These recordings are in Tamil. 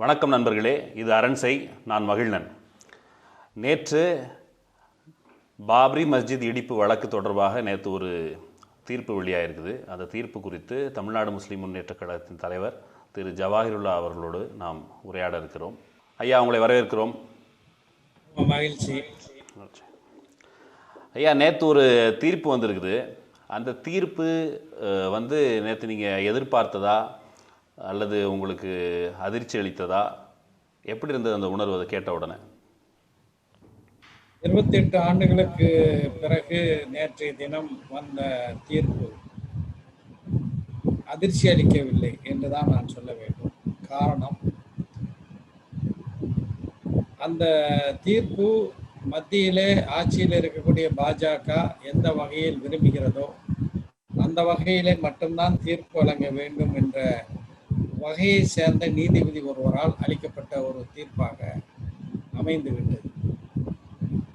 வணக்கம் நண்பர்களே, இது அரண்சை. நான் மகிழ்நன். நேற்று பாப்ரி மஸ்ஜித் இடிப்பு வழக்கு தொடர்பாக நேற்று ஒரு தீர்ப்பு வெளியாகிருக்குது. அந்த தீர்ப்பு குறித்து தமிழ்நாடு முஸ்லீம் முன்னேற்ற கழகத்தின் தலைவர் திரு ஜவாஹிருல்லா அவர்களோடு நாம் உரையாட இருக்கிறோம். ஐயா, உங்களை வரவேற்கிறோம். மகிழ்ச்சி. ஐயா, நேற்று ஒரு தீர்ப்பு வந்திருக்குது. அந்த தீர்ப்பு நேற்று நீங்கள் எதிர்பார்த்ததா அல்லது உங்களுக்கு அதிர்ச்சி அளித்ததா? எப்படி இருந்தது அந்த உணர்வு அதை கேட்ட உடனே? 28 ஆண்டுகளுக்கு பிறகு நேற்றைய தினம் வந்த தீர்ப்பு அதிர்ச்சி அளிக்கவில்லை என்றுதான் நான் சொல்ல வேண்டும். காரணம், அந்த தீர்ப்பு மத்தியிலே ஆட்சியில் இருக்கக்கூடிய பாஜக எந்த வகையில் விரும்புகிறதோ அந்த வகையிலே மட்டும்தான் தீர்ப்பு வழங்க வேண்டும் என்ற வகையை சேர்ந்த நீதிபதி ஒருவரால் அளிக்கப்பட்ட ஒரு தீர்ப்பாக அமைந்துவிட்டது.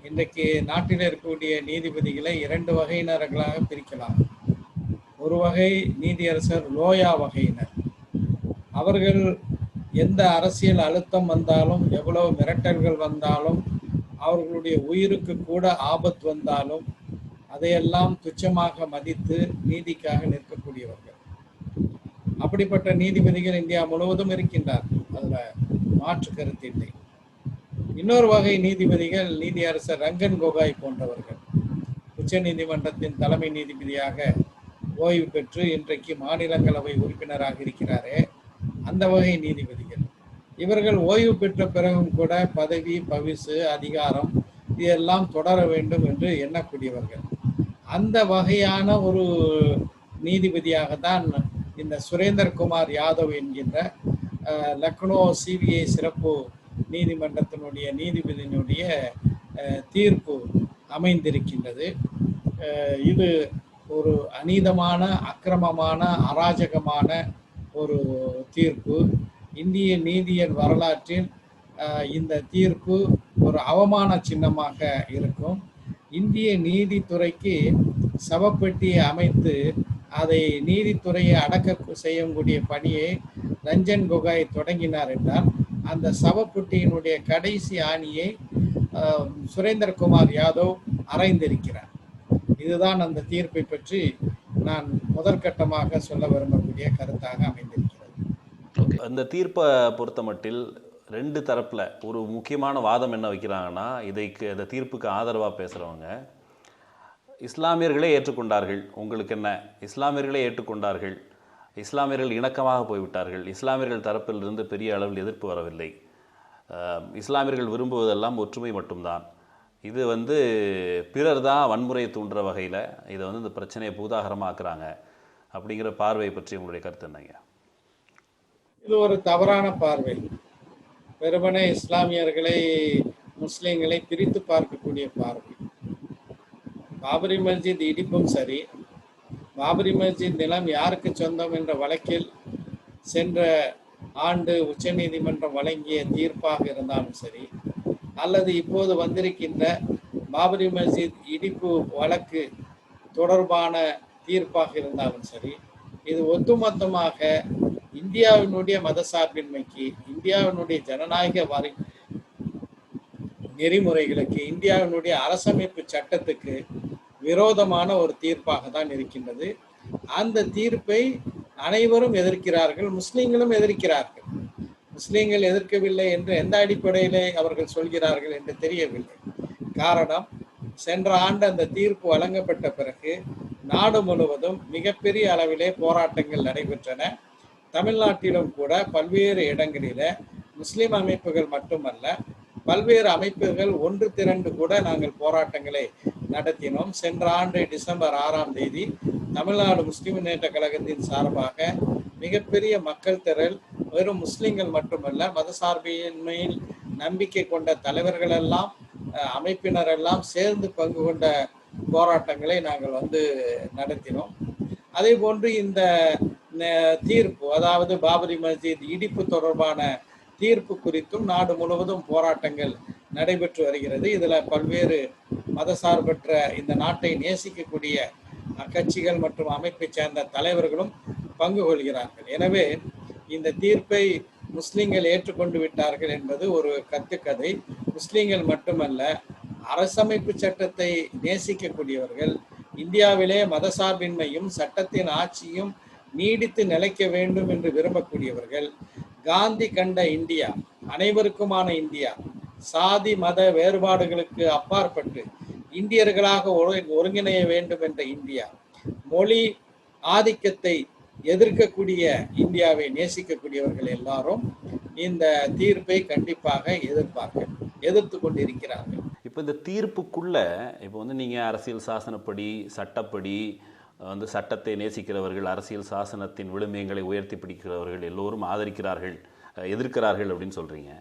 இன்றைக்கு நாட்டில் இருக்கக்கூடிய நீதிபதிகளை 2 வகையினர்களாக பிரிக்கலாம். ஒரு வகை நீதியரசர் லோயா வகையினர். அவர்கள் எந்த அரசியல் அழுத்தம் வந்தாலும், எவ்வளவு மிரட்டல்கள் வந்தாலும், அவர்களுடைய உயிருக்கு கூட ஆபத்து வந்தாலும் அதையெல்லாம் துச்சமாக மதித்து நீதிக்காக நிற்கக்கூடியவர்கள். அப்படிப்பட்ட நீதிபதிகள் இந்தியா முழுவதும் இருக்கின்றார்கள், அதுல மாற்று கருத்து இல்லை. இன்னொரு வகை நீதிபதிகள் நீதியரசர் ரஞ்சன் கோகாய் போன்றவர்கள். உச்ச நீதிமன்றத்தின் தலைமை நீதிபதியாக ஓய்வு பெற்று இன்றைக்கு மாநிலங்களவை உறுப்பினராக இருக்கிறாரே, அந்த வகை நீதிபதிகள். இவர்கள் ஓய்வு பெற்ற பிறகும் கூட பதவி, பவிசு, அதிகாரம் இதெல்லாம் தொடர வேண்டும் என்று எண்ணக்கூடியவர்கள். அந்த வகையான ஒரு நீதிபதியாகத்தான் இந்த சுரேந்தர்குமார் யாதவ் என்கின்ற லக்னோ சிபிஐ சிறப்பு நீதிமன்றத்தினுடைய நீதிபதியினுடைய தீர்ப்பு அமைந்திருக்கின்றது. இது ஒரு அநீதமான, அக்கிரமமான, அராஜகமான ஒரு தீர்ப்பு. இந்திய நீதியியல் வரலாற்றில் இந்த தீர்ப்பு ஒரு அவமான சின்னமாக இருக்கும். இந்திய நீதித்துறைக்கு சவப்பெட்டியை அமைத்து அதை நீதித்துறையை அடக்க செய்யக்கூடிய பணியை ரஞ்சன் கோகாய் தொடங்கினார் என்றால், அந்த சவப்பெட்டியினுடைய கடைசி ஆணியை சுரேந்தர்குமார் யாதவ் அறைந்திருக்கிறார். இதுதான் அந்த தீர்ப்பை பற்றி நான் முதற்கட்டமாக சொல்ல விரும்பக்கூடிய கருத்தாக அமைந்திருக்கிறது. அந்த தீர்ப்பை பொறுத்த மட்டில் 2 தரப்புல ஒரு முக்கியமான வாதம் என்ன வைக்கிறாங்கன்னா, இந்த தீர்ப்புக்கு ஆதரவாக பேசுகிறவங்க, இஸ்லாமியர்களே ஏற்றுக்கொண்டார்கள், உங்களுக்கு என்ன, இஸ்லாமியர்களே ஏற்றுக்கொண்டார்கள், இஸ்லாமியர்கள் இணக்கமாக போய்விட்டார்கள், இஸ்லாமியர்கள் தரப்பிலிருந்து பெரிய அளவில் எதிர்ப்பு வரவில்லை, இஸ்லாமியர்கள் விரும்புவதெல்லாம் ஒற்றுமை மட்டும்தான், இது பிறர் தான் வன்முறையை தூண்டுற வகையில் இதை இந்த பிரச்சனையை பூதாகரமாக்குறாங்க அப்படிங்கிற பார்வை பற்றி உங்களுடைய கருத்து என்னங்க? இது ஒரு தவறான பார்வை. வெறுமனே இஸ்லாமியர்களை, முஸ்லீம்களை பிரித்து பார்க்கக்கூடிய பார்வை. பாபரி மஸ்ஜித் இடிப்பும் சரி, பாபரி மஸ்ஜித் நிலம் யாருக்கு சொந்தம் என்ற வழக்கில் சென்ற ஆண்டு உச்ச நீதிமன்றம் வழங்கிய தீர்ப்பாக இருந்தாலும் சரி, அல்லது இப்போது வந்திருக்கின்ற பாபரி மஸ்ஜித் இடிப்பு வழக்கு தொடர்பான தீர்ப்பாக இருந்தாலும் சரி, இது ஒட்டுமொத்தமாக இந்தியாவினுடைய மதசார்பின்மைக்கு, இந்தியாவினுடைய ஜனநாயக நெறிமுறைகளுக்கு, இந்தியாவினுடைய அரசமைப்பு சட்டத்துக்கு விரோதமான ஒரு தீர்ப்பாக தான் இருக்கின்றது. அந்த தீர்ப்பை அனைவரும் எதிர்க்கிறார்கள், முஸ்லீம்களும் எதிர்க்கிறார்கள். முஸ்லீம்கள் எதிர்க்கவில்லை என்று எந்த அடிப்படையிலே அவர்கள் சொல்கிறார்கள் என்று தெரியவில்லை. காரணம், சென்ற ஆண்டு அந்த தீர்ப்பு வழங்கப்பட்ட பிறகு நாடு முழுவதும் மிகப்பெரிய அளவிலே போராட்டங்கள் நடைபெற்றன. தமிழ்நாட்டிலும் கூட பல்வேறு இடங்களில முஸ்லிம் அமைப்புகள் மட்டுமல்ல, பல்வேறு அமைப்புகள் ஒன்று திரண்டு கூட நாங்கள் போராட்டங்களை நடத்தினோம். சென்ற ஆண்டு டிசம்பர் 6ஆம் தேதி தமிழ்நாடு முஸ்லிம் முன்னேற்ற கழகத்தின் சார்பாக மிகப்பெரிய மக்கள் திரள், வெறும் முஸ்லிம்கள் மட்டுமல்ல, மதசார்பின்மையில் நம்பிக்கை கொண்ட தலைவர்கள் எல்லாம், அமைப்பினர் எல்லாம் சேர்ந்து பங்கு கொண்ட போராட்டங்களை நாங்கள் நடத்தினோம். அதே போன்று இந்த தீர்ப்பு, அதாவது பாபரி மஸ்ஜித் இடிப்பு தொடர்பான தீர்ப்பு குறித்தும் நாடு முழுவதும் போராட்டங்கள் நடைபெற்று வருகிறது. இதுல பல்வேறு மதசார்பற்ற இந்த நாட்டை நேசிக்கக்கூடிய கட்சிகள் மற்றும் அமைப்பை சேர்ந்த தலைவர்களும் பங்கு கொள்கிறார்கள். எனவே இந்த தீர்ப்பை முஸ்லிம்கள் ஏற்றுக்கொண்டு விட்டார்கள் என்பது ஒரு கட்டுக்கதை. முஸ்லிம்கள் மட்டுமல்ல, அரசமைப்பு சட்டத்தை நேசிக்கக்கூடியவர்கள், இந்தியாவிலே மதசார்பின்மையும் சட்டத்தின் ஆட்சியும் நீடித்து நிலைக்க வேண்டும் என்று விரும்பக்கூடியவர்கள், காந்தி கண்ட இந்தியா, அனைவருக்குமான இந்தியா, சாதி மத வேறுபாடுகளுக்கு அப்பாற்பட்டு இந்தியர்களாக ஒருங்கிணைய வேண்டும் என்ற இந்தியா, மொழி ஆதிக்கத்தை எதிர்க்கக்கூடிய இந்தியாவை நேசிக்கக்கூடியவர்கள் எல்லாரும் இந்த தீர்ப்பை கண்டிப்பாக எதிர்த்து கொண்டிருக்கிறார்கள். இப்போ இந்த தீர்ப்புக்குள்ள இப்போ வந்து நீங்கள் அரசியல் சாசனப்படி சட்டப்படி வந்து சட்டத்தை நேசிக்கிறவர்கள், அரசியல் சாசனத்தின் விழுமியங்களை உயர்த்தி பிடிக்கிறவர்கள் எல்லோரும் ஆதரிக்கிறார்கள், எதிர்க்கிறார்கள் அப்படின்னு சொல்கிறீங்க.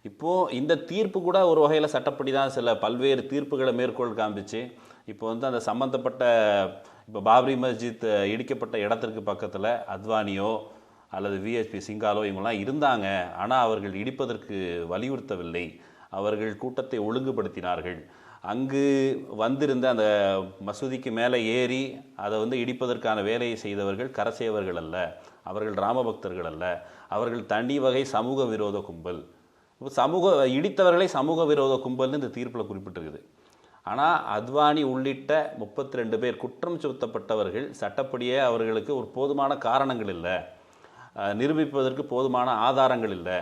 இப்போது இந்த தீர்ப்பு கூட ஒரு வகையில் சட்டப்படி தான் சில பல்வேறு தீர்ப்புகளை மேற்கோள் காமிச்சு இப்போ வந்து அந்த சம்மந்தப்பட்ட இப்போ பாபரி மஸ்ஜித் இடிக்கப்பட்ட இடத்திற்கு பக்கத்தில் அத்வானியோ அல்லது விஎஸ்பி சிங்காலோ இவங்கெல்லாம் இருந்தாங்க. ஆனால் அவர்கள் இடிப்பதற்கு வலியுறுத்தவில்லை, அவர்கள் கூட்டத்தை ஒழுங்குபடுத்தினார்கள். அங்கு வந்திருந்த அந்த மசூதிக்கு மேலே ஏறி அதை வந்து இடிப்பதற்கான வேலையை செய்தவர்கள் கரசேவர்கள் அல்ல, அவர்கள் ராமபக்தர்கள் அல்ல, அவர்கள் தனி வகை சமூக விரோத கும்பல். இப்போ இடித்தவர்களை சமூக விரோத கும்பல்னு இந்த தீர்ப்பில் குறிப்பிட்டிருக்குது. ஆனால் அத்வானி உள்ளிட்ட 32 பேர் குற்றம் சுமத்தப்பட்டவர்கள் சட்டப்படியே அவர்களுக்கு ஒரு போதுமான காரணங்கள் இல்லை, நிரூபிப்பதற்கு போதுமான ஆதாரங்கள் இல்லை,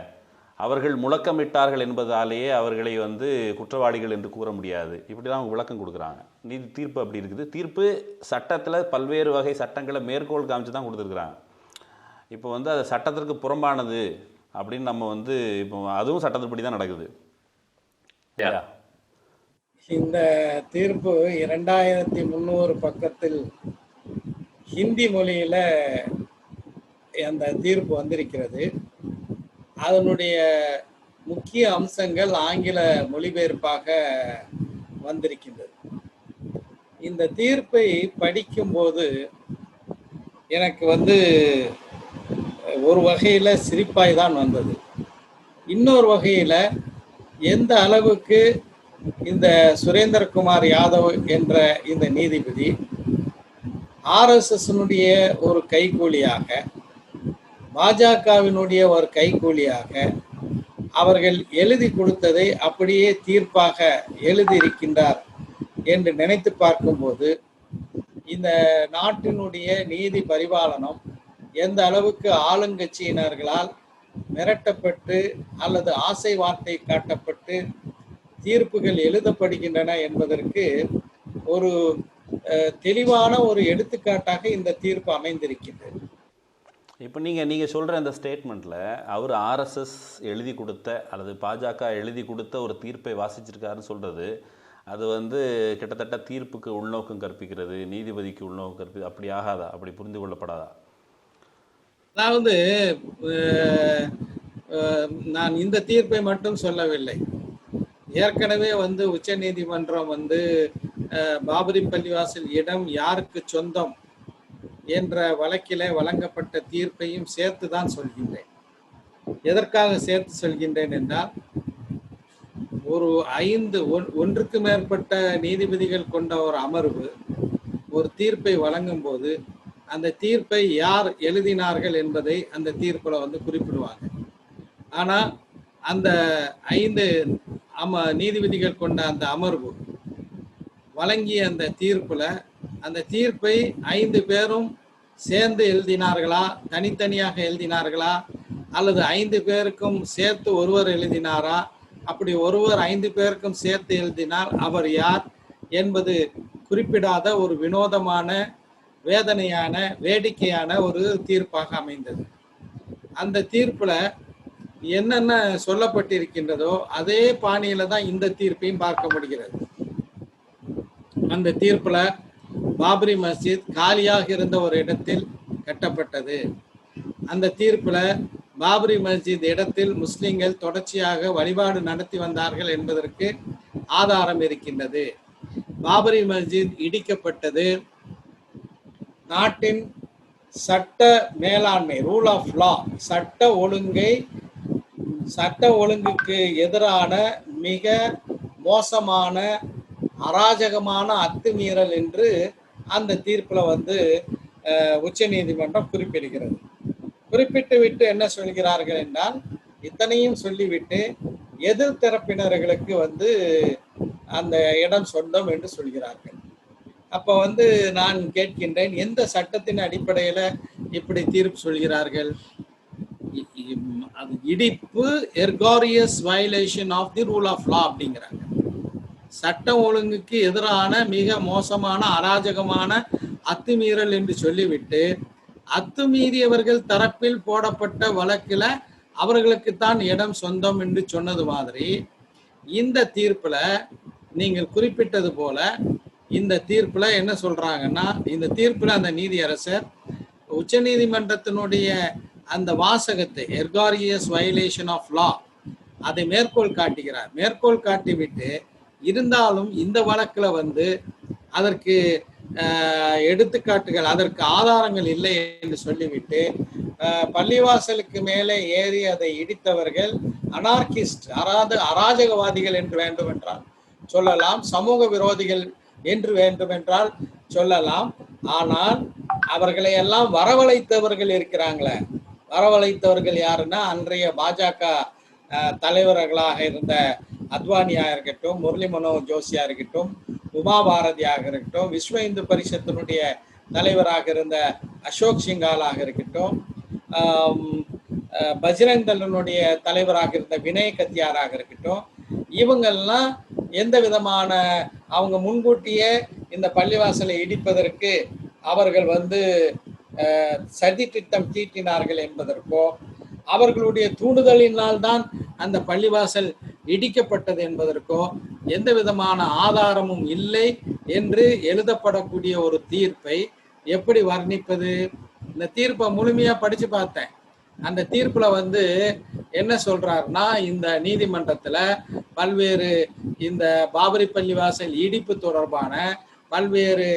அவர்கள் முழக்கமிட்டார்கள் என்பதாலேயே அவர்களை வந்து குற்றவாளிகள் என்று கூற முடியாது, இப்படி தான் அவங்க விளக்கம் கொடுக்குறாங்க. நீதி தீர்ப்பு அப்படி இருக்குது. தீர்ப்பு சட்டத்தில் பல்வேறு வகை சட்டங்களை மேற்கோள் காமிச்சு தான் கொடுத்துருக்குறாங்க. இப்போ வந்து அது சட்டத்திற்கு புறம்பானது அப்படின்னு நம்ம வந்து இப்போ அதுவும் சட்டத்தின்படி தான் நடக்குது. இந்த தீர்ப்பு 2300 பக்கத்தில் ஹிந்தி மொழியில அந்த தீர்ப்பு வந்திருக்கிறது. அதனுடைய முக்கிய அம்சங்கள் ஆங்கில மொழிபெயர்ப்பாக வந்திருக்கின்றது. இந்த தீர்ப்பை படிக்கும்போது எனக்கு வந்து ஒரு வகையில சிரிப்பாய் தான் வந்தது. இன்னொரு வகையில எந்த அளவுக்கு இந்த சுரேந்திரகுமார் யாதவ் என்ற இந்த நீதிபதி ஆர்எஸ்எஸ்னுடைய ஒரு கைகூலியாக, பாஜகவினுடைய ஒரு கைகூலியாக அவர்கள் எழுதி கொடுத்ததை அப்படியே தீர்ப்பாக எழுதியிருக்கின்றார் என்று நினைத்து பார்க்கும்போது இந்த நாட்டினுடைய நீதி பரிபாலனம் எந்த அளவுக்கு ஆளுங்கட்சியினர்களால் மிரட்டப்பட்டு அல்லது ஆசை வார்த்தை காட்டப்பட்டு தீர்ப்புகள் எழுதப்படுகின்றன என்பதற்கு ஒரு தெளிவான ஒரு எடுத்துக்காட்டாக இந்த தீர்ப்பு அமைந்திருக்கின்றது. இப்போ நீங்கள் சொல்கிற அந்த ஸ்டேட்மெண்ட்டில் அவர் ஆர்எஸ்எஸ் எழுதி கொடுத்த அல்லது பாஜக எழுதி கொடுத்த ஒரு தீர்ப்பை வாசிச்சிருக்காருன்னு சொல்கிறது, அது வந்து கிட்டத்தட்ட தீர்ப்புக்கு உள்நோக்கம் கற்பிக்கிறது, நீதிபதிக்கு உள்நோக்கம் கற்பிக்கிறது, அப்படி ஆகாதா? அப்படி புரிந்து கொள்ளப்படாதா? அதாவது நான் இந்த தீர்ப்பை மட்டும் சொல்லவில்லை. ஏற்கனவே வந்து உச்ச நீதிமன்றம் வந்து பாபரி பள்ளிவாசல் இடம் யாருக்கு சொந்தம் என்ற வழக்கிலே வழங்கப்பட்ட தீர்ப்பையும் சேர்த்து தான் சொல்கின்றேன். எதற்காக சேர்த்து சொல்கின்றேன் என்றால், ஒரு 1க்கு மேற்பட்ட நீதிபதிகள் கொண்ட ஒரு அமர்வு ஒரு தீர்ப்பை வழங்கும் போது அந்த தீர்ப்பை யார் எழுதினார்கள் என்பதை அந்த தீர்ப்புல வந்து குறிப்பிடுவாங்க. ஆனா அந்த 5 நீதிபதிகள் கொண்ட அந்த அமர்வு வழங்கிய அந்த தீர்ப்புல அந்த தீர்ப்பை 5 பேரும் சேர்ந்து எழுதினார்களா, தனித்தனியாக எழுதினார்களா, அல்லது 5 பேருக்கும் சேர்த்து ஒருவர் எழுதினாரா, அப்படி ஒருவர் 5 பேருக்கும் சேர்த்து எழுதினார் அவர் யார் என்பது குறிப்பிடாத ஒரு வினோதமான, வேதனையான, வேடிக்கையான ஒரு தீர்ப்பாக அமைந்தது. அந்த தீர்ப்புல என்னென்ன சொல்லப்பட்டிருக்கின்றதோ அதே பாணியில தான் இந்த தீர்ப்பையும் பார்க்க முடிகிறது. அந்த தீர்ப்புல பாபரி மஸ்ஜித் காலியாக இருந்த ஒரு இடத்தில் கட்டப்பட்டது. அந்த தீர்ப்புல பாபரி மஸ்ஜித் இடத்தில் முஸ்லிம்கள் தொடர்ச்சியாக வழிபாடு நடத்தி வந்தார்கள் என்பதற்கு ஆதாரம் இருக்கின்றது. பாபரி மஸ்ஜித் இடிக்கப்பட்டது நாட்டின் சட்ட மேலாண்மை, ரூல் ஆஃப் லா, சட்ட ஒழுங்குக்கு எதிரான மிக மோசமான அராஜகமான அத்துமீறல் என்று அந்த தீர்ப்புல வந்து உச்ச நீதிமன்றம் குறிப்பிடுகிறது. குறிப்பிட்டு விட்டு என்ன சொல்கிறார்கள் என்றால், இத்தனையும் சொல்லிவிட்டு எதிர் தரப்பினர்களுக்கு அந்த இடம் சொந்தம் என்று சொல்கிறார்கள். அப்ப நான் கேட்கின்றேன், எந்த சட்டத்தின் அடிப்படையில இப்படி தீர்ப்பு சொல்கிறார்கள்? அது இடிப்பு egregious violation of the rule of law அப்படிங்கிறாங்க. சட்டம் ஒழுங்குக்கு எதிரான மிக மோசமான அராஜகமான அத்துமீறல் என்று சொல்லிவிட்டு, அத்துமீறியவர்கள் தரப்பில் போடப்பட்ட வழக்குல அவர்களுக்குத்தான் இடம் சொந்தம் என்று சொன்னது மாதிரி, இந்த தீர்ப்புல நீங்கள் குறிப்பிட்டது போல இந்த தீர்ப்புல என்ன சொல்றாங்கன்னா, இந்த தீர்ப்புல அந்த நீதியரசர் உச்ச நீதிமன்றத்தினுடைய அந்த வாசகத்தை எர்காரியஸ் வயலேஷன் ஆஃப் லா அதை மேற்கோள் காட்டுகிறார். மேற்கோள் காட்டிவிட்டு இருந்தாலும் இந்த வழக்குல அதற்கு எடுத்துக்காட்டுகள், அதற்கு ஆதாரங்கள் இல்லை என்று சொல்லிவிட்டு, பள்ளிவாசலுக்கு மேலே ஏறி அதை இடித்தவர்கள் அனார்கிஸ்ட், அராஜகவாதிகள் என்று வேண்டுமென்றால் சொல்லலாம், சமூக விரோதிகள் என்று வேண்டுமென்றால் சொல்லலாம். ஆனால் அவர்களை எல்லாம் வரவழைத்தவர்கள் இருக்கிறாங்களே, வரவழைத்தவர்கள் யாருன்னா, அன்றைய பாஜக தலைவர்களாக இருந்த அத்வானியா இருக்கட்டும், முரளி மனோகர் ஜோஷியா இருக்கட்டும், உமா பாரதியாக இருக்கட்டும், விஸ்வ இந்து பரிஷத்தினுடைய தலைவராக இருந்த அசோக் சிங்காலாக இருக்கட்டும், பஜ்ரங் தளனுடைய தலைவராக இருந்த வினய் கத்தியாராக இருக்கட்டும், இவங்கெல்லாம் எந்த விதமான அவங்க முன்கூட்டியே இந்த பள்ளிவாசலை இடிப்பதற்கு அவர்கள் சதி திட்டம் தீட்டினார்கள் என்பதற்கோ, அவர்களுடைய தூண்டுதலினால் தான் அந்த பள்ளிவாசல் இடிக்கப்பட்டது என்பதற்கோ எந்த விதமான ஆதாரமும் இல்லை என்று எழுதப்படக்கூடிய ஒரு தீர்ப்பை எப்படி வர்ணிப்பது? இந்த தீர்ப்பை முழுமையா படிச்சு பார்த்தேன். அந்த தீர்ப்புல என்ன சொல்றாருன்னா, இந்த நீதிமன்றத்துல பல்வேறு இந்த பாபரி பள்ளிவாசல் இடிப்பு தொடர்பான பல்வேறு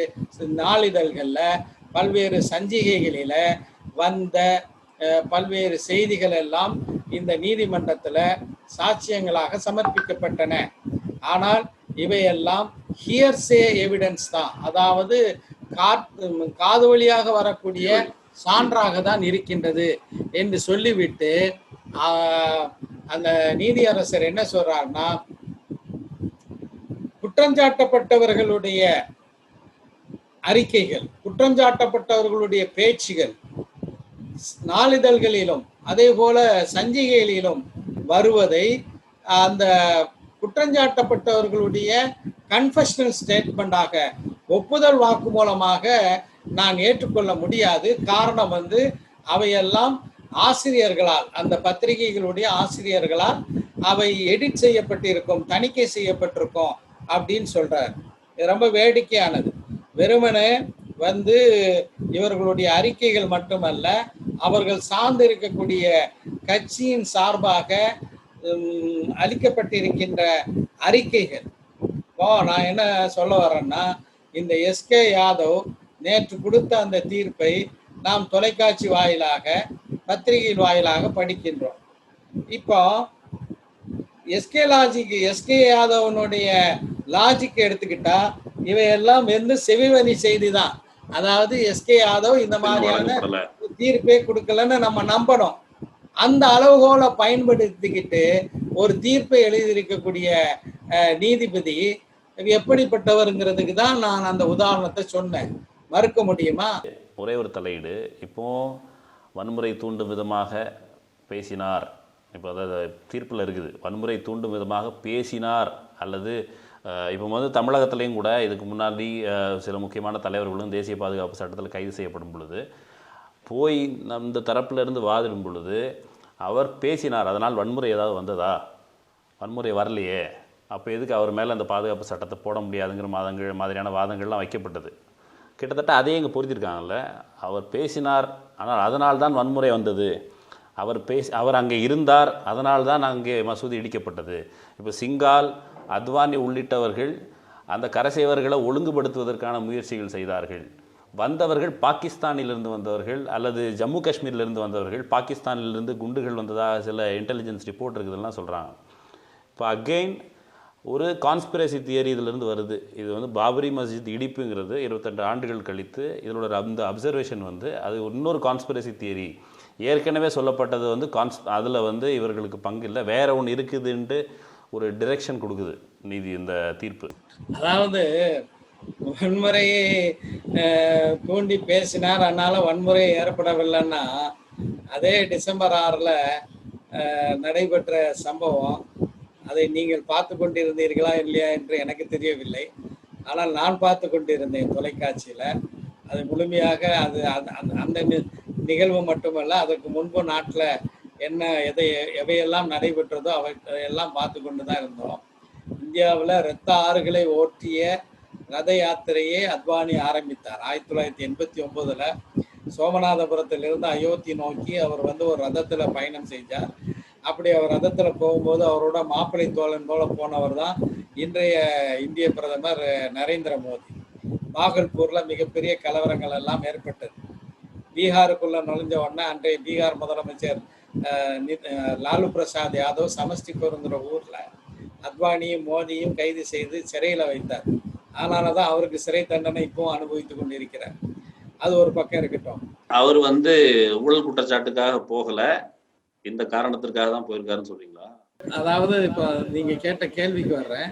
நாளிதழ்கள்ல, பல்வேறு சஞ்சிகைகளில வந்த பல்வேறு செய்திகள் எல்லாம் இந்த நீதிமன்றத்துல சாட்சியங்களாக சமர்ப்பிக்கப்பட்டன. ஆனால் இவையெல்லாம் ஹியர்சே எவிடன்ஸ் தான், அதாவது காது வழியாக வரக்கூடிய சான்றாக தான் இருக்கின்றது என்று சொல்லிவிட்டு அந்த நீதியரசர் என்ன சொல்றாருன்னா, குற்றஞ்சாட்டப்பட்டவர்களுடைய அறிக்கைகள், குற்றஞ்சாட்டப்பட்டவர்களுடைய பேச்சுகள் நாளிதழ்களிலும் அதே போல சஞ்சிகைகளிலும் வருவதை அந்த குற்றஞ்சாட்டப்பட்டவர்களுடைய கன்ஃபெஷனல் ஸ்டேட்மெண்டாக, ஒப்புதல் வாக்கு மூலமாக நான் ஏற்றுக்கொள்ள முடியாது. காரணம் அவையெல்லாம் ஆசிரியர்களால், அந்த பத்திரிகைகளுடைய ஆசிரியர்களால் அவை எடிட் செய்யப்பட்டிருக்கும், தணிக்கை செய்யப்பட்டிருக்கும் அப்படின்னு சொல்றார். இது ரொம்ப வேடிக்கையானது. வெறுமனே இவர்களுடைய அறிக்கைகள் மட்டுமல்ல, அவர்கள் சார்ந்து இருக்கக்கூடிய கட்சியின் சார்பாக அளிக்கப்பட்டிருக்கின்ற அறிக்கைகள். நான் என்ன சொல்ல வரேன்னா, இந்த எஸ்கே யாதவ் நேற்று கொடுத்த அந்த தீர்ப்பை நாம் தொலைக்காட்சி வாயிலாக, பத்திரிகை வாயிலாக படிக்கின்றோம். இப்போ எஸ்கே யாதவனுடைய லாஜிக் எடுத்துக்கிட்டா இவையெல்லாம் செவிவழி செய்தி தான். அதாவது எஸ்கே யாதவ் இந்த மாதிரியான தீர்ப்பே கொடுக்கலன்னு நம்ம நம்பணும். அந்த அளவுகோலை பயன்படுத்திக்கிட்டு ஒரு தீர்ப்பை எழுதியிருக்கக்கூடிய நீதிபதி எப்படிப்பட்டவருங்கிறதுக்கு தான் நான் அந்த உதாரணத்தை சொன்னேன். மறுக்க முடியுமா? ஒரே ஒரு தலையீடு. இப்போ வன்முறை தூண்டும் விதமாக பேசினார், இப்போ அதாவது தீர்ப்பில் இருக்குது, வன்முறை தூண்டும் விதமாக பேசினார் அல்லது இப்போ தமிழகத்திலையும் கூட இதுக்கு முன்னாடி சில முக்கியமான தலைவர்களும் தேசிய பாதுகாப்பு சட்டத்தில் கைது செய்யப்படும் பொழுது போய் அந்த தரப்பிலிருந்து வாதிடும் பொழுது அவர் பேசினார், அதனால் வன்முறை ஏதாவது வந்ததா? வன்முறை வரலையே, அப்போ எதுக்கு அவர் மேலே அந்த பாதுகாப்பு சட்டத்தை போட முடியாதுங்கிற மாதிரியான வாதங்கள்லாம் வைக்கப்பட்டது. கிட்டத்தட்ட அதே இங்கே பொருத்திருக்காங்கல்ல. அவர் பேசினார், ஆனால் அதனால் தான் வன்முறை வந்தது. அவர் அங்கே இருந்தார், அதனால் தான் அங்கே மசூதி இடிக்கப்பட்டது. இப்போ சிங்கால், அத்வானி உள்ளிட்டவர்கள் அந்த கரசேவர்களை ஒழுங்குபடுத்துவதற்கான முயற்சிகள் செய்தார்கள். வந்தவர்கள் பாகிஸ்தானிலிருந்து வந்தவர்கள் அல்லது ஜம்மு காஷ்மீரிலிருந்து வந்தவர்கள், பாகிஸ்தானிலிருந்து குண்டுகள் வந்ததாக சில இன்டெலிஜென்ஸ் ரிப்போர்ட் இருக்குதுலாம் சொல்கிறாங்க. இப்போ அகெயின் ஒரு கான்ஸ்பிரசி தியரி இதிலிருந்து வருது. இது பாபரி மஸ்ஜித் இடிப்புங்கிறது 22 ஆண்டுகள் கழித்து இதனோட அந்த அப்சர்வேஷன் அது இன்னொரு கான்ஸ்பிரசி தியரி. ஏற்கனவே சொல்லப்பட்டது வந்து அதில் வந்து இவர்களுக்கு பங்கு இல்லை, வேற ஒன்று இருக்குதுன்ட்டு ஒரு டிரெக்ஷன் கொடுக்குது நீதி இந்த தீர்ப்பு. அதாவது வன்முறையை தூண்டி பேசினார், அதனால வன்முறை ஏற்படவில்லைன்னா அதே டிசம்பர் 6 நடைபெற்ற சம்பவம் அதை நீங்கள் பார்த்து கொண்டிருந்தீர்களா இல்லையா என்று எனக்கு தெரியவில்லை. ஆனால் நான் பார்த்து கொண்டிருந்தேன் தொலைக்காட்சியில். அது முழுமையாக அது அந்த நிகழ்வு மட்டுமல்ல, அதற்கு முன்பு நாட்டில் என்ன எவையெல்லாம் நடைபெற்றதோ அவை எல்லாம் பார்த்து கொண்டு தான் இருந்தோம். இந்தியாவில் இரத்த ஆறுகளை ஓட்டிய ரத யாத்திரையை அத்வானி ஆரம்பித்தார் 1989. சோமநாதபுரத்திலிருந்து அயோத்தி நோக்கி அவர் வந்து ஒரு ரதத்தில் பயணம் செஞ்சார். அப்படி அவர் ரதத்தில் போகும்போது அவரோட மாப்பிள்ளை தோழன் போல போனவர் தான் இன்றைய இந்திய பிரதமர் நரேந்திர மோடி. பாகல்பூரில் மிகப்பெரிய கலவரங்கள் எல்லாம் ஏற்பட்டது. பீகாருக்குள்ள நுழைஞ்ச உடனே அன்றைய பீகார் முதலமைச்சர் லாலு பிரசாத் யாதவ் சமஸ்டிபுரங்கிற ஊரில் அத்வானியும் மோடியும் கைது செய்து சிறையில் வைத்தார். அதனால தான் அவருக்கு சிறை தண்டனை இப்பவும் அனுபவித்து கொண்டிருக்கிறார். அது ஒரு பக்கம் இருக்கட்டும். அவர் வந்து ஊழல் குற்றச்சாட்டுக்காக போகல, இந்த காரணத்திற்காக தான் போயிருக்காருன்னு சொல்றீங்களா? அதாவது இப்போ நீங்க கேட்ட கேள்விக்கு வர்றேன்.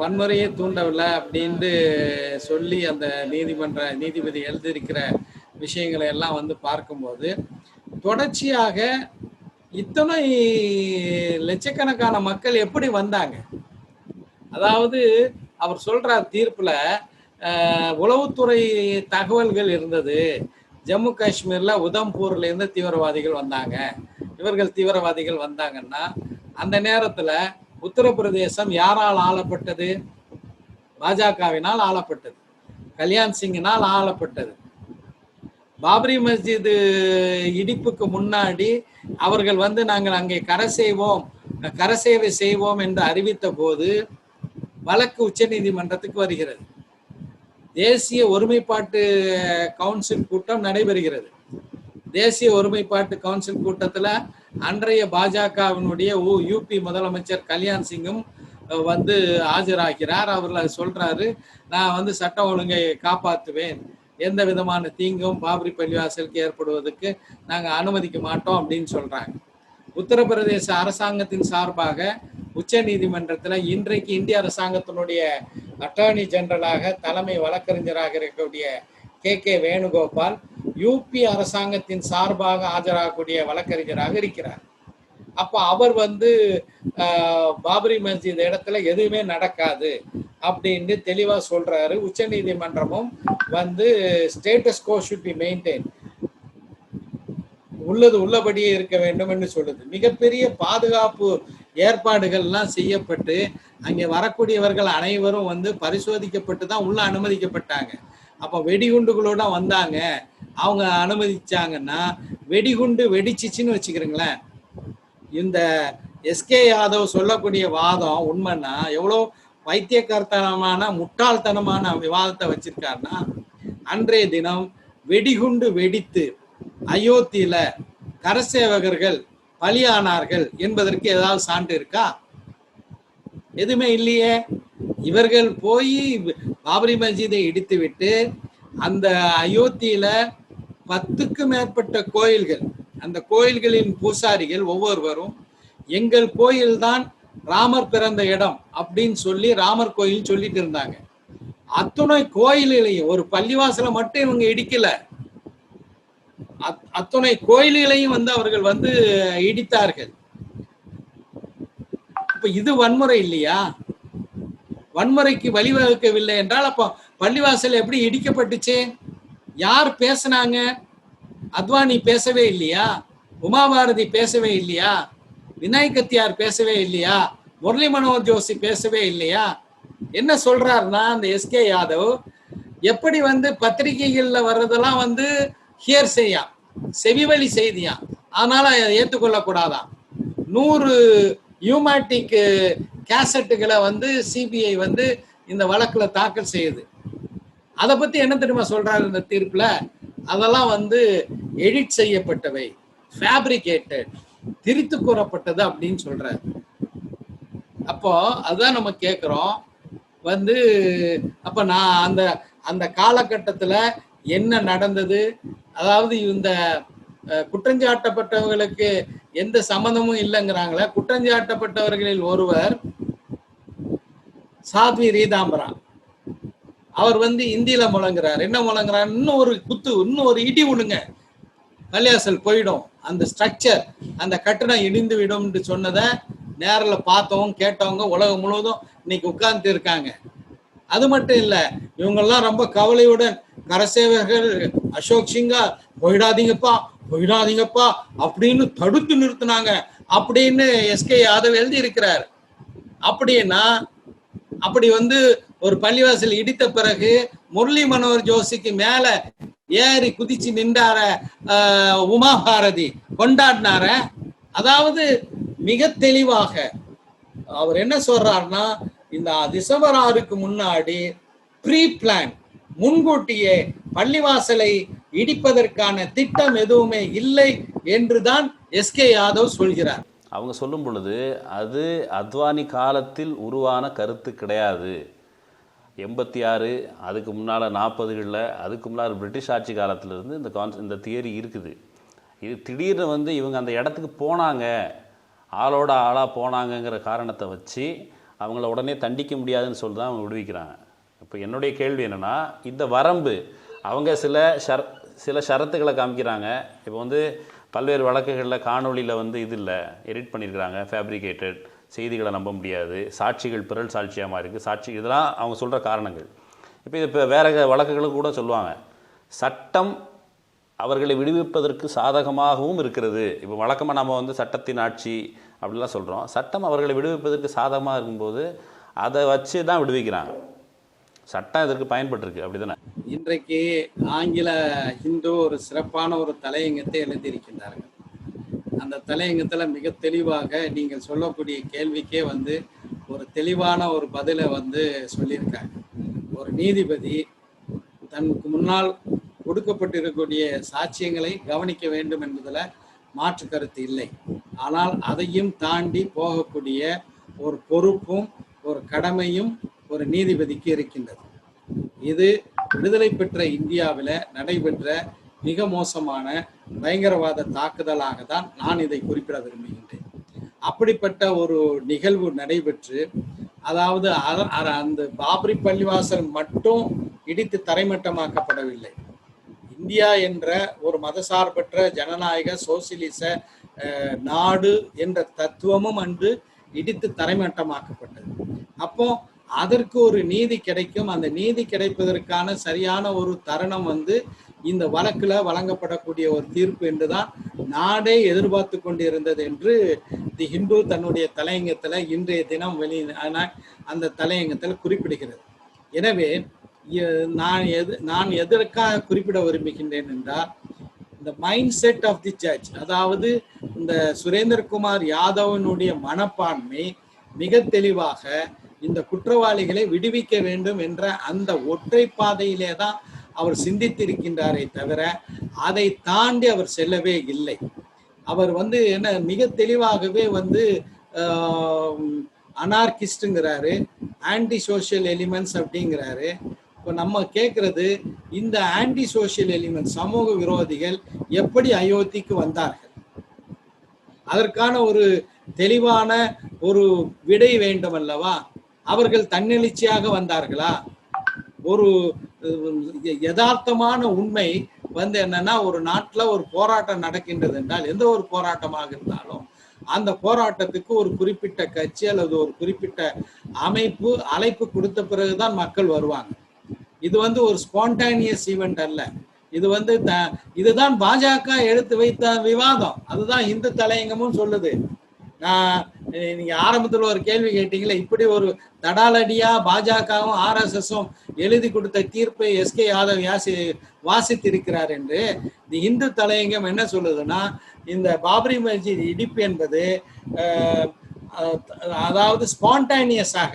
வன்முறையை தூண்டவில்லை அப்படின்ட்டு சொல்லி அந்த நீதிபதி எழுதியிருக்கிற விஷயங்களை எல்லாம் வந்து பார்க்கும்போது தொடர்ச்சியாக இத்தனை லட்சக்கணக்கான மக்கள் எப்படி வந்தாங்க? அதாவது அவர் சொல்றார் தீர்ப்புல, உளவுத்துறை தகவல்கள் இருந்தது, ஜம்மு காஷ்மீர்ல உதம்பூர்ல இருந்து தீவிரவாதிகள் வந்தாங்க. இவர்கள் தீவிரவாதிகள் வந்தாங்கன்னா அந்த நேரத்துல உத்தரப்பிரதேசம் யாரால் ஆளப்பட்டது? பாஜகவினால் ஆளப்பட்டது, கல்யாண் சிங்கினால் ஆளப்பட்டது. பாபரி மஸ்ஜித் இடிப்புக்கு முன்னாடி அவர்கள் வந்து நாங்கள் அங்கே கரசேவை செய்வோம் என்று அறிவித்த போது வழக்கு உச்ச நீதிமன்றத்துக்கு வருகிறது. தேசிய ஒருமைப்பாட்டு கவுன்சில் கூட்டம் நடைபெறுகிறது. தேசிய ஒருமைப்பாட்டு கவுன்சில் கூட்டத்தில் அன்றைய பாஜகவினுடைய யூபி முதலமைச்சர் கல்யாண் சிங்கும் வந்து ஆஜராகிறார். அவர் சொல்றாரு, நான் வந்து சட்ட ஒழுங்கை காப்பாற்றுவேன், எந்த விதமான தீங்கும் பாபரி பள்ளிவாசலுக்கு ஏற்படுவதற்கு நாங்கள் அனுமதிக்க மாட்டோம் அப்படின்னு சொல்றாங்க. உத்தரப்பிரதேச அரசாங்கத்தின் சார்பாக உச்ச நீதிமன்றத்தில் இன்றைக்கு இந்திய அரசாங்கத்தினுடைய அட்டார்னி ஜெனரலாக தலைமை வழக்கறிஞராக இருக்கக்கூடிய கே வேணுகோபால் யூபி அரசாங்கத்தின் சார்பாக ஆஜராகக்கூடிய வழக்கறிஞராக இருக்கிறார். அப்போ அவர் வந்து பாபரி மஸ்ஜித் இடத்துல எதுவுமே நடக்காது அப்படின்னு தெளிவாக சொல்றாரு. உச்ச நீதிமன்றமும் வந்து status quo should be maintain, உள்ளது உள்ளபடியே இருக்க வேண்டும் என்று சொல்லுது. மிகப்பெரிய பாதுகாப்பு ஏற்பாடுகள்லாம் செய்யப்பட்டு அங்கே வரக்கூடியவர்கள் அனைவரும் வந்து பரிசோதிக்கப்பட்டு தான் உள்ள அனுமதிக்கப்பட்டாங்க. அப்போ வெடிகுண்டுகளோட வந்தாங்க, அவங்க அனுமதிச்சாங்கன்னா வெடிகுண்டு வெடிச்சிச்சின்னு வச்சுக்கிறீங்களேன். இந்த எஸ்கே யாதவ் சொல்லக்கூடிய வாதம் உண்மைன்னா எவ்வளோ பைத்தியக்காரத்தனமான முட்டாள்தனமான விவாதத்தை வச்சிருக்காருன்னா, அன்றைய தினம் வெடிகுண்டு வெடித்து அயோத்தியில கரசேவகர்கள் பலியானார்கள் என்பதற்கு ஏதாவது சான்று இருக்கா? எதுவுமே இல்லையே. இவர்கள் போய் பாபரி மஸ்ஜிதை இடித்து விட்டு அந்த அயோத்தியில 10க்கும் மேற்பட்ட கோயில்கள், அந்த கோயில்களின் பூசாரிகள் ஒவ்வொருவரும் எங்கள் கோயில்தான் ராமர் பிறந்த இடம் அப்படின்னு சொல்லி ராமர் கோயில் சொல்லிட்டு இருந்தாங்க. அத்துணை கோயில்களையும், ஒரு பள்ளிவாசலை மட்டும் இவங்க இடிக்கல, அத்துணை கோயில்களையும் வந்து அவர்கள் வந்து இடித்தார்கள். இப்ப இது வன்முறை இல்லையா? வன்முறைக்கு வழிவகுக்கவில்லை என்றால் அப்போ பள்ளிவாசல் எப்படி இடிக்கப்பட்டுச்சு? யார் பேசினாங்க? அத்வானி பேசவே இல்லையா? உமாபாரதி பேசவே இல்லையா? விநாயக் கத்தியார் பேசவே இல்லையா? முரளி மனோகர் ஜோஷி பேசவே இல்லையா? என்ன சொல்றாருன்னா, அந்த எஸ்கே யாதவ் எப்படி வந்து பத்திரிகைகள்ல வர்றதெல்லாம் வந்து ஹியர் செய்யா, செவிவழி செய்தியா, அதனால ஏற்றுக்கொள்ளக்கூடாதான். 100 யூமேட்டிக் கேசட்டுகளை வந்து சிபிஐ வந்து இந்த வழக்குல தாக்கல் செய்யுது. அதை பத்தி என்ன தெரியுமா சொல்றாரு இந்த தீர்ப்புல? அதெல்லாம் வந்து எடிட் செய்யப்பட்டவை, ஃபேப்ரிகேட்டட், திரித்து கூறப்பட்டது அப்படின்னு சொல்றாரு. அப்போ அதுதான் நம்ம கேட்கிறோம் வந்து, அப்ப நான் அந்த அந்த காலகட்டத்துல என்ன நடந்தது, அதாவது இந்த குற்றஞ்சாட்டப்பட்டவர்களுக்கு எந்த சம்மந்தமும் இல்லைங்கிறாங்களே. குற்றஞ்சாட்டப்பட்டவர்களில் ஒருவர் சாத்வி ரீதாம்பரா. அவர் இந்தியில முழங்குறார். என்ன முழங்குறார்? இன்னும் ஒரு குத்து, இன்னும் ஒரு இடி விடுங்க, பள்ளியாசல் போயிடும், அந்த ஸ்ட்ரக்சர், அந்த கட்டணம் இடிந்து விடும் சொன்னதை நேரில் பார்த்தவங்க கேட்டவங்க உலகம் முழுவதும் இன்னைக்கு உட்கார்ந்து இருக்காங்க. அது மட்டும் இல்ல, இவங்கெல்லாம் ரொம்ப கவலையுடன் கரசேவர்கள் அசோக் சிங்கா போயிடாதீங்கப்பா போயிடாதீங்கப்பா அப்படின்னு தடுத்து நிறுத்தினாங்க அப்படின்னு எஸ்கே யாதவ் எழுதி இருக்கிறார். அப்படின்னா அப்படி ஒரு பள்ளிவாசல் இடித்த பிறகு முரளி மனோகர் ஜோஷிக்கு மேல ஏறி குதிச்சு நின்றார உமா பாரதி, கொண்டாடினார. அதாவது மிக தெளிவாக அவர் என்ன சொல்றாருன்னா, இந்த டிசம்பர் 6க்கு முன்னாடி ப்ரீ பிளான், முன்கூட்டியே பள்ளிவாசலை இடிப்பதற்கான திட்டம் எதுவுமே இல்லை என்றுதான் எஸ்கே யாதவ் சொல்கிறார். அவங்க சொல்லும் பொழுது அது அத்வானி காலத்தில் உருவான கருத்து கிடையாது. 86 அதுக்கு முன்னால் 40களில் அதுக்கு முன்னால் பிரிட்டிஷ் ஆட்சி காலத்திலிருந்து இந்த தியரி இருக்குது. இது திடீர்னு இவங்க அந்த இடத்துக்கு போனாங்க, ஆளோட ஆளாக போனாங்கங்கிற காரணத்தை வச்சு அவங்கள உடனே தண்டிக்க முடியாதுன்னு சொல்லி தான் அவங்க விடுவிக்கிறாங்க. இப்போ என்னுடைய கேள்வி என்னென்னா, இந்த வரம்பு அவங்க சில ஷரத்துக்களை காமிக்கிறாங்க. இப்போ பல்வேறு வழக்குகளில் காணொலியில் இது இல்லை, எடிட் பண்ணியிருக்கிறாங்க, ஃபேப்ரிகேட்டட், செய்திகளை நம்ப முடியாது, சாட்சிகள் பிறல் சாட்சியாக மாதிரி இருக்குது, சாட்சி, இதெல்லாம் அவங்க சொல்கிற காரணங்கள். இப்போ வேறு வழக்குகளும் கூட சொல்லுவாங்க, சட்டம் அவர்களை விடுவிப்பதற்கு சாதகமாகவும் இருக்கிறது. இப்போ வழக்கமாக நம்ம சட்டத்தின் ஆட்சி அப்படிலாம் சொல்கிறோம். சட்டம் அவர்களை விடுவிப்பதற்கு சாதகமாக இருக்கும்போது அதை வச்சு தான் விடுவிக்கிறாங்க. சட்டம் இதற்கு பயன்பட்டிருக்கு, அப்படிதானே? இன்றைக்கு ஆங்கில ஹிந்து ஒரு சிறப்பான ஒரு தலையங்கத்தை எழுதியிருக்கின்றார்கள். அந்த தலையங்கத்தில் மிக தெளிவாக நீங்கள் சொல்லக்கூடிய கேள்விக்கே ஒரு தெளிவான ஒரு பதிலை சொல்லியிருக்காங்க. ஒரு நீதிபதி தனக்கு முன்னால் கொடுக்கப்பட்டிருக்கக்கூடிய சாட்சியங்களை கவனிக்க வேண்டும் என்பதில் மாற்று கருத்து இல்லை. ஆனால் அதையும் தாண்டி போகக்கூடிய ஒரு பொறுப்பும் ஒரு கடமையும் ஒரு நீதிபதிக்கு இருக்கின்றது. இது விடுதலை பெற்ற இந்தியாவில் நடைபெற்ற மிக மோசமான பயங்கரவாத தாக்குதலாக தான் நான் இதை குறிப்பிட விரும்புகின்றேன். அப்படிப்பட்ட ஒரு நிகழ்வு நடைபெற்று, அதாவது அந்த பாபரி பள்ளிவாசல் மட்டும் இடித்து தரைமட்டமாக்கப்படவில்லை. இந்தியா என்ற ஒரு மதசார்பற்ற ஜனநாயக சோசியலிச நாடு என்ற தத்துவமும் அன்று இடித்து தரைமட்டமாக்கப்பட்டது. அப்போ அதற்கு ஒரு நீதி கிடைக்கும். அந்த நீதி கிடைப்பதற்கான சரியான ஒரு தருணம் இந்த வழக்குல வழங்கப்படக்கூடிய ஒரு தீர்ப்பு என்றுதான் நாடே எதிர்பார்த்து கொண்டிருந்தது என்று தி ஹிந்து தன்னுடைய தலையங்கத்துல இன்றைய தினம் அந்த தலையங்கத்துல குறிப்பிடுகிறது. எனவே நான் எதற்காக குறிப்பிட விரும்புகின்றேன் என்றால், இந்த mindset of the judge, அதாவது இந்த சுரேந்திரகுமார் யாதவனுடைய மனப்பான்மை மிக தெளிவாக இந்த குற்றவாளிகளை விடுவிக்க வேண்டும் என்ற அந்த ஒற்றை பாதையிலே தான் அவர் சிந்தித்திருக்கின்றாரே தவிர அதை தாண்டி அவர் செல்லவே இல்லை. அவர் என்ன மிக தெளிவாகவே அனார்கிஸ்ட்ங்கிறாரு, ஆன்டி சோஷியல் எலிமெண்ட்ஸ் அப்படிங்கிறாரு. இப்போ நம்ம கேட்கறது, இந்த ஆன்டி சோஷியல் எலிமெண்ட், சமூக விரோதிகள் எப்படி அயோத்திக்கு வந்தார்கள்? அதற்கான ஒரு தெளிவான ஒரு விடை வேண்டும் அல்லவா? அவர்கள் தன்னெழுச்சியாக வந்தார்களா? ஒரு யதார்த்தமான உண்மை என்னன்னா, ஒரு நாட்டுல ஒரு போராட்டம் நடக்கின்றது என்றால், எந்த ஒரு போராட்டமாக இருந்தாலும் அந்த போராட்டத்துக்கு ஒரு குறிப்பிட்ட கட்சி அல்லது ஒரு குறிப்பிட்ட அமைப்பு அழைப்பு கொடுத்த பிறகுதான் மக்கள் வருவாங்க. இது ஒரு ஸ்பான்டானியஸ் ஈவெண்ட் அல்ல. இது இதுதான் பாஜக எடுத்து வைத்த விவாதம். அதுதான் இந்து தலையங்கமும் சொல்லுது. நீங்க ஆரம்பத்துல ஒரு கேள்வி கேட்டீங்களே, இப்படி ஒரு தடாலடியா பாஜகவும் RSSம் எழுதி கொடுத்த தீர்ப்பை எஸ்கே யாதவ் வாசித்திருக்கிறார் என்று. இந்த இந்து தலையங்கம் என்ன சொல்லுதுன்னா, இந்த பாபரி மஸ்ஜித் இடிப்பு என்பது அதாவது ஸ்பான்டானியஸாக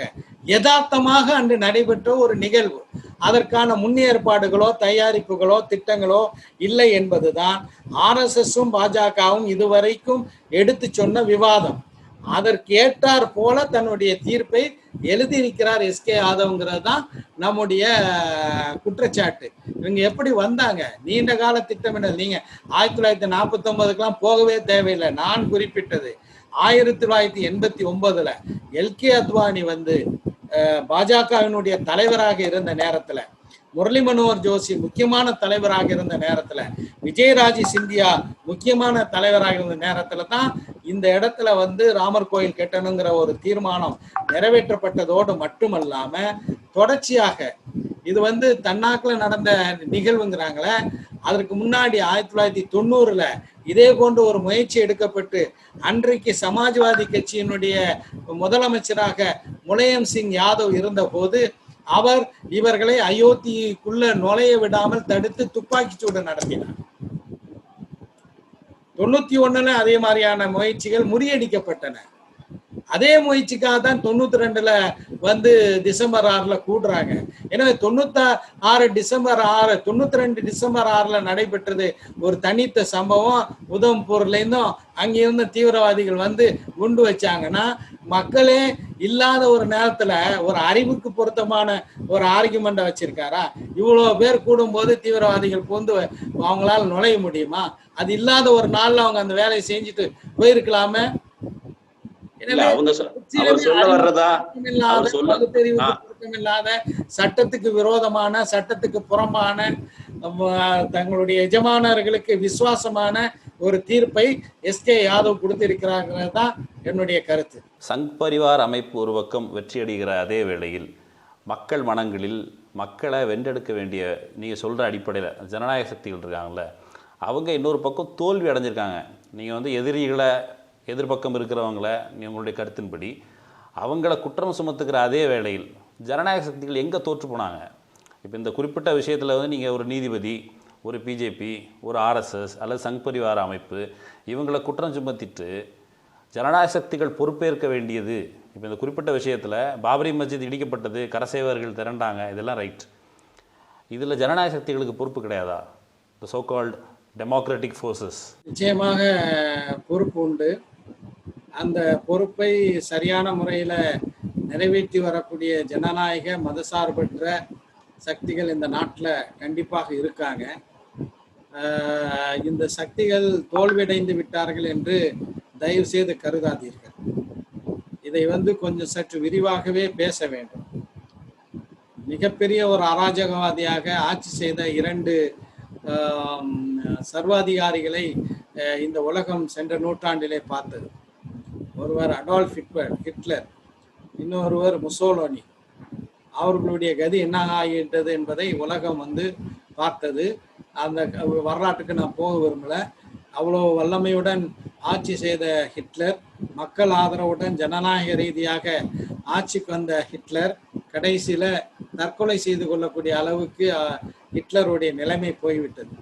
யதார்த்தமாக அன்று நடைபெற்ற ஒரு நிகழ்வு. அதற்கான முன்னேற்பாடுகளோ தயாரிப்புகளோ திட்டங்களோ இல்லை என்பதுதான் RSSம் பாஜகவும் இதுவரைக்கும் எடுத்து சொன்ன விவாதம். அதற்கு ஏற்றார் போல தன்னுடைய தீர்ப்பை எழுதியிருக்கிறார் எஸ்கே யாதவ்ங்கிறது தான் நம்முடைய குற்றச்சாட்டு. இவங்க எப்படி வந்தாங்க? நீண்ட கால திட்டமிடல். நீங்க 1949க்குலாம் போகவே தேவையில்லை. நான் குறிப்பிட்டது 1989ல எல்கே அத்வானி வந்து பாஜகவினுடைய தலைவராக இருந்த நேரத்துல, முரளி மனோகர் ஜோஷி முக்கியமான தலைவராக இருந்த நேரத்துல, விஜயராஜி சிந்தியா முக்கியமான தலைவராக இருந்த நேரத்துல தான் இந்த இடத்துல வந்து ராமர் கோயில் கட்டணுங்கிற ஒரு தீர்மானம் நிறைவேற்றப்பட்டதோடு மட்டுமல்லாம தொடர்ச்சியாக இது வந்து தன்னாக்குல நடந்த நிகழ்வுங்கிறாங்களே. அதற்கு முன்னாடி 1990ல இதே போன்ற ஒரு முயற்சி எடுக்கப்பட்டு அன்றைக்கு சமாஜ்வாதி கட்சியினுடைய முதலமைச்சராக முலாயம் சிங் யாதவ் இருந்த போது அவர் இவர்களை அயோத்திக்குள்ள நுழைய விடாமல் தடுத்து துப்பாக்கி சூடு நடத்தினார். 91ல அதே மாதிரியான முயற்சிகள் முறியடிக்கப்பட்டன. அதே முயற்சிக்காக தான் 92ல வந்து டிசம்பர் 6ல கூடுறாங்க. எனவே 92 டிசம்பர் 6ல நடைபெற்றது ஒரு தனித்த சம்பவம். உதம்பூர்ல இருந்தும் அங்கிருந்த தீவிரவாதிகள் வந்து குண்டு வச்சாங்கன்னா, மக்களே இல்லாத ஒரு நேரத்துல ஒரு அறிவுக்கு பொருத்தமான ஒரு ஆர்குமெண்ட வச்சிருக்காரா? இவ்வளவு பேர் கூடும்போது தீவிரவாதிகள் பூந்து அவங்களால நுழைய முடியுமா? அது இல்லாத ஒரு நாள்ல அவங்க அந்த வேலையை செஞ்சுட்டு போயிருக்கலாமே. சட்டத்துக்கு விரோதமான, சட்டத்துக்கு புறம்பான, தங்களுடைய எஜமானர்களுக்கு விசுவாசமான ஒரு தீர்ப்பை எஸ்கே யாதவ் கொடுத்திருக்கிறார்கள் தான் என்னுடைய கருத்து. சங் பரிவார் அமைப்பு ஒரு பக்கம் வெற்றியடைகிற அதே வேளையில் மக்கள் மனங்களில் மக்களை வென்றெடுக்க வேண்டிய நீங்கள் சொல்கிற அடிப்படையில் ஜனநாயக சக்திகள் இருக்காங்கல்ல, அவங்க இன்னொரு பக்கம் தோல்வி அடைஞ்சிருக்காங்க. நீங்கள் வந்து எதிரிகளை, எதிர்பக்கம் இருக்கிறவங்கள உங்களுடைய கருத்தின்படி அவங்கள குற்றம் சுமத்துக்கிற அதே வேளையில் ஜனநாயக சக்திகள் எங்கே தோற்று போனாங்க? இப்போ இந்த குறிப்பிட்ட விஷயத்தில் வந்து நீங்கள் ஒரு நீதிபதி, ஒரு பிஜேபி, ஒரு ஆர்எஸ்எஸ் அல்லது சங் பரிவார அமைப்பு இவங்களை குற்றம் சுமத்திட்டு ஜனநாயக சக்திகள் பொறுப்பேற்க வேண்டியது. இப்போ இந்த குறிப்பிட்ட விஷயத்தில் பாபரி மஸ்ஜித் இடிக்கப்பட்டது, கரசேவர்கள் திரண்டாங்க, இதெல்லாம் ரைட். இதில் ஜனநாயக சக்திகளுக்கு பொறுப்பு கிடையாதா? த சோ கால்ட் டெமோக்ராட்டிக் ஃபோர்ஸஸ். நிச்சயமாக பொறுப்பு உண்டு. அந்த பொறுப்பை சரியான முறையில் நிறைவேற்றி வரக்கூடிய ஜனநாயக மதசார்பற்ற சக்திகள் இந்த நாட்டில் கண்டிப்பாக இருக்காங்க. இந்த சக்திகள் தோல்வியடைந்து விட்டார்கள் என்று தயவு செய்து கருதாதீர்கள். இதை வந்து கொஞ்சம் சற்று விரிவாகவே பேச வேண்டும். மிகப்பெரிய ஒரு அராஜகவாதியாக ஆட்சி செய்த 2 சர்வாதிகாரிகளை இந்த உலகம் சென்ற நூற்றாண்டிலே பார்த்தது. ஒருவர் அடால்ஃப் ஹிட்லர், இன்னொருவர் முசோலினி. அவர்களுடைய கதி என்ன ஆகின்றது என்பதை உலகம் வந்து பார்த்தது. அந்த வரலாற்றுக்கு நான் போக விரும்பல. அவ்வளோ வல்லமையுடன் ஆட்சி செய்த ஹிட்லர், மக்கள் ஆதரவுடன் ஜனநாயக ரீதியாக ஆட்சிக்கு வந்த ஹிட்லர் கடைசியில் தற்கொலை செய்து கொள்ளக்கூடிய அளவுக்கு ஹிட்லருடைய நிலைமை போய்விட்டது.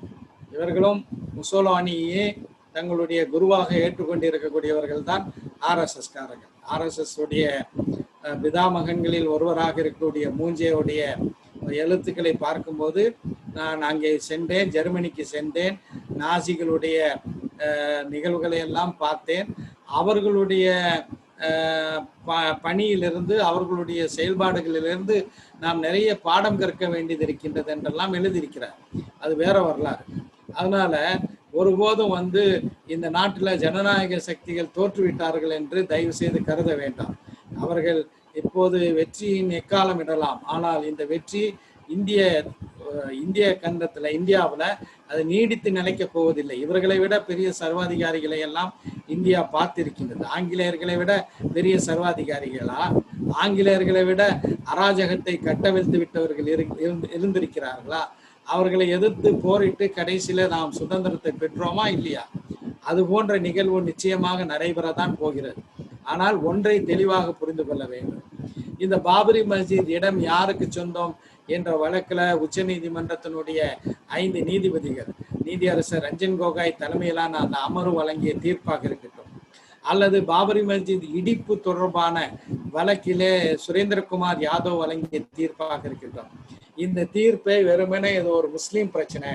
இவர்களும் முசோலினியே தங்களுடைய குருவாக ஏற்றுக்கொண்டிருக்கக்கூடியவர்கள் தான் ஆர்எஸ்எஸ் காரர்கள். ஆர்எஸ்எஸ் உடைய பிதாமகன்களில் ஒருவராக இருக்கக்கூடிய மூஞ்சேவுடைய எழுத்துக்களை பார்க்கும்போது நான் அங்கே சென்றேன், ஜெர்மனிக்கு சென்றேன், நாசிகளுடைய நிகழ்வுகளை எல்லாம் பார்த்தேன். அவர்களுடைய பணியிலிருந்து, அவர்களுடைய செயல்பாடுகளிலிருந்து நாம் நிறைய பாடம் கற்க வேண்டியது இருக்கின்றது என்றெல்லாம் எழுதியிருக்கிறார். அது வேற வரலாறு. அதனால ஒருபோதும் வந்து இந்த நாட்டில் ஜனநாயக சக்திகள் தோற்றுவிட்டார்கள் என்று தயவு செய்து கருத வேண்டாம். அவர்கள் இப்போது வெற்றியின் எக்காலம் இடலாம். ஆனால் இந்த வெற்றி இந்திய கண்டத்தில், இந்தியாவில் அது நீடித்து நிலைக்கப் போவதில்லை. இவர்களை விட பெரிய சர்வாதிகாரிகளை எல்லாம் இந்தியா பார்த்திருக்கின்றது. ஆங்கிலேயர்களை விட பெரிய சர்வாதிகாரிகளா, ஆங்கிலேயர்களை விட அராஜகத்தை கட்டவிழ்த்து விட்டவர்கள் இருந்திருக்கிறார்களா? அவர்களை எதிர்த்து போரிட்டு கடைசியில நாம் சுதந்திரத்தை பெற்றோமா இல்லையா? அது போன்ற நிகழ்வு நிச்சயமாக நடைபெறத்தான் போகிறது. ஆனால் ஒன்றை தெளிவாக புரிந்து கொள்ள வேண்டும். இந்த பாபரி மஸ்ஜித் இடம் யாருக்கு சொந்தம் என்ற வழக்கில் உச்ச நீதிமன்றத்தினுடைய 5 நீதிபதிகள், நீதியரசர் ரஞ்சன் கோகாய் தலைமையிலான அந்த அமர்வு வழங்கிய தீர்ப்பாக இருக்கட்டும், அல்லது பாபரி மஸ்ஜித் இடிப்பு தொடர்பான வழக்கிலே சுரேந்திரகுமார் யாதவ் வழங்கிய தீர்ப்பாக இருக்கட்டும், இந்த தீர்ப்பை வெறுமனே இது ஒரு முஸ்லீம் பிரச்சனை,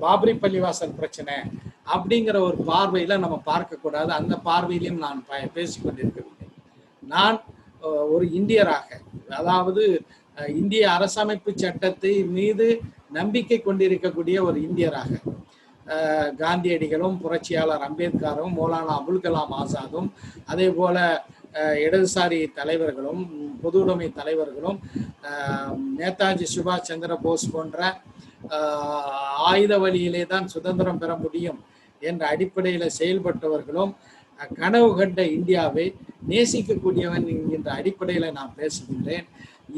பாபரி பள்ளிவாசல் பிரச்சனை அப்படிங்கிற ஒரு பார்வையில நம்ம பார்க்கக்கூடாது. அந்த பார்வையிலையும் நான் பேசிக்கொண்டிருக்கவில்லை. நான் ஒரு இந்தியராக, அதாவது இந்திய அரசமைப்பு சட்டத்தை மீது நம்பிக்கை கொண்டிருக்கக்கூடிய ஒரு இந்தியராக, காந்தியடிகளும் புரட்சியாளர் அம்பேத்கரும் மௌலானா அபுல் கலாம் ஆசாதும் அதே போல இடதுசாரி தலைவர்களும் பொது உடைமை தலைவர்களும் நேதாஜி சுபாஷ் சந்திர போஸ் போன்ற ஆயுத வழியிலே தான் சுதந்திரம் பெற முடியும் என்ற அடிப்படையில் செயல்பட்டவர்களும் கனவு கண்ட இந்தியாவை நேசிக்கக்கூடியவன் என்கின்ற அடிப்படையில் நான் பேசுகின்றேன்.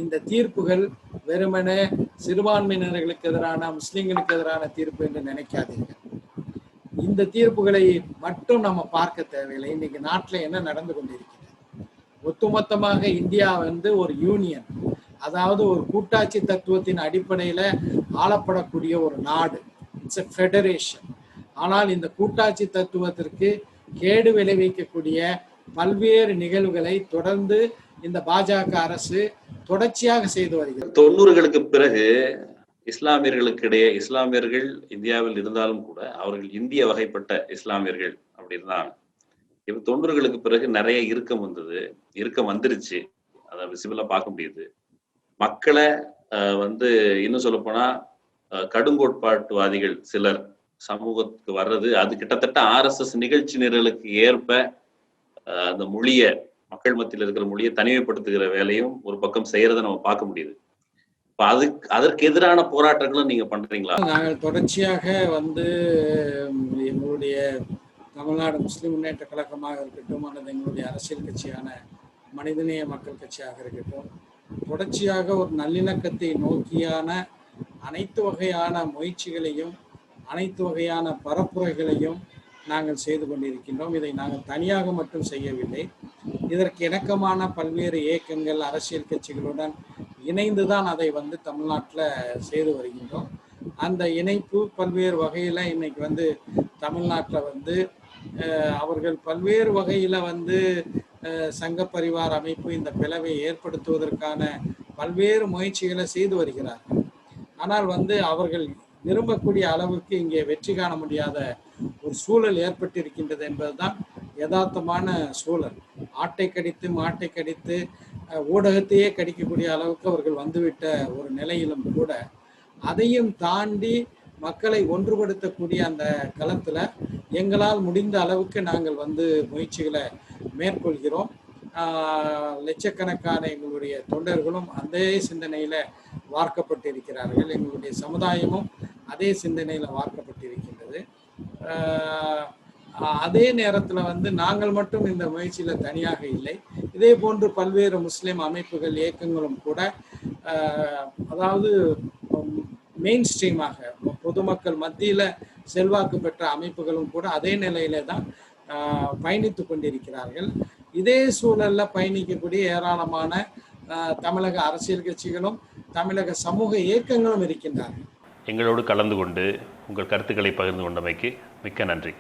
இந்த தீர்ப்புகள் வெறுமனே சிறுபான்மையினர்களுக்கு எதிரான, முஸ்லிம்களுக்கு எதிரான தீர்ப்பு என்று நினைக்காதீங்க. இந்த தீர்ப்புகளை மட்டும் நம்ம பார்க்க தேவையில்லை. இன்னைக்கு நாட்டில் என்ன நடந்து கொண்டிருக்கிறது, ஒட்டுமொத்தமாக இந்தியா ஒரு யூனியன், அதாவது ஒரு கூட்டாட்சி தத்துவத்தின் அடிப்படையில் ஆளப்படக்கூடிய ஒரு நாடு. It's a federation. ஆனால் இந்த கூட்டாட்சி தத்துவத்திற்கு கேடு விளைவிக்கக்கூடிய பல்வேறு நிகழ்வுகளை தொடர்ந்து இந்த பாஜக அரசு தொடர்ச்சியாக செய்து வருகிறது. 90களுக்கு பிறகு இஸ்லாமியர்களுக்கிடையே, இஸ்லாமியர்கள் இந்தியாவில் இருந்தாலும் கூட அவர்கள் இந்திய வகைப்பட்ட இஸ்லாமியர்கள் அப்படி இருந்தாங்க. இப்ப 90களுக்கு பிறகு நிறைய இறுக்கம் வந்துருச்சு. அதை விசிபிளா பார்க்க முடியுது. மக்களை இன்னும் சொல்ல போனா கடுங்கோட்பாட்டுவாதிகள் சிலர் சமூகத்துக்கு வர்றது, அது கிட்டத்தட்ட RSS நிகழ்ச்சி நிரலுக்கு ஏற்ப அந்த மொழிய, மக்கள் மத்தியில் இருக்கிற மொழியை தனிமைப்படுத்துகிற வேலையும் ஒரு பக்கம் செய்யறதை நம்ம பார்க்க முடியுது. அதற்கு எதிரான போராட்டங்களும் நீங்க பண்றீங்களா? நாங்கள் தொடர்ச்சியாக எங்களுடைய தமிழ்நாடு முஸ்லிம் முன்னேற்ற கழகமாக இருக்கட்டும், அல்லது எங்களுடைய அரசியல் கட்சியான மனிதநேய மக்கள் கட்சியாக இருக்கட்டும், தொடர்ச்சியாக ஒரு நல்லிணக்கத்தை நோக்கியான அனைத்து வகையான முயற்சிகளையும் அனைத்து வகையான பரப்புரைகளையும் நாங்கள் செய்து கொண்டிருக்கின்றோம். இதை நாங்கள் தனியாக மட்டும் செய்யவில்லை. இதற்கு இணக்கமான பல்வேறு இயக்கங்கள், அரசியல் கட்சிகளுடன் இணைந்துதான் அதை தமிழ்நாட்டில் செய்து வருகின்றோம். அந்த இணைப்பு பல்வேறு வகையில் இன்னைக்கு தமிழ்நாட்டில் அவர்கள் பல்வேறு வகையில் சங்க பரிவார் அமைப்பு இந்த பிளவை ஏற்படுத்துவதற்கான பல்வேறு முயற்சிகளை செய்து வருகிறார்கள். ஆனால் அவர்கள் விரும்பக்கூடிய அளவுக்கு இங்கே வெற்றி காண முடியாத ஒரு சூழல் ஏற்பட்டிருக்கின்றது என்பதுதான் யதார்த்தமான சூழல். ஆட்டை கடித்து மாட்டை கடித்து ஊடகத்தையே கடிக்கக்கூடிய அளவுக்கு அவர்கள் வந்துவிட்ட ஒரு நிலையிலும் கூட அதையும் தாண்டி மக்களை ஒன்றுபடுத்தக்கூடிய அந்த களத்துல எங்களால் முடிந்த அளவுக்கு நாங்கள் முயற்சிகளை மேற்கொள்கிறோம். லட்சக்கணக்கான எங்களுடைய தொண்டர்களும் அதே சிந்தனையில வார்க்கப்பட்டிருக்கிறார்கள். எங்களுடைய சமுதாயமும் அதே சிந்தனையில வார்க்கப்பட்டிருக்கின்றது. அதே நேரத்துல நாங்கள் மட்டும் இந்த முயற்சியில தனியாக இல்லை. இதே போன்று பல்வேறு முஸ்லிம் அமைப்புகள், இயக்கங்களும் கூட அதாவது மெயின் ஸ்ட்ரீமாக பொதுமக்கள் மத்தியில செல்வாக்கு பெற்ற அமைப்புகளும் கூட அதே நிலையில தான் பயணித்து கொண்டிருக்கிறார்கள். இதே சூழல்ல பயணிக்கக்கூடிய ஏராளமான தமிழக அரசியல் கட்சிகளும் தமிழக சமூக இயக்கங்களும் இருக்கின்றார்கள். எங்களோடு கலந்து கொண்டு உங்கள் கருத்துக்களை பகிர்ந்து கொண்டமைக்கு மிக்க நன்றி.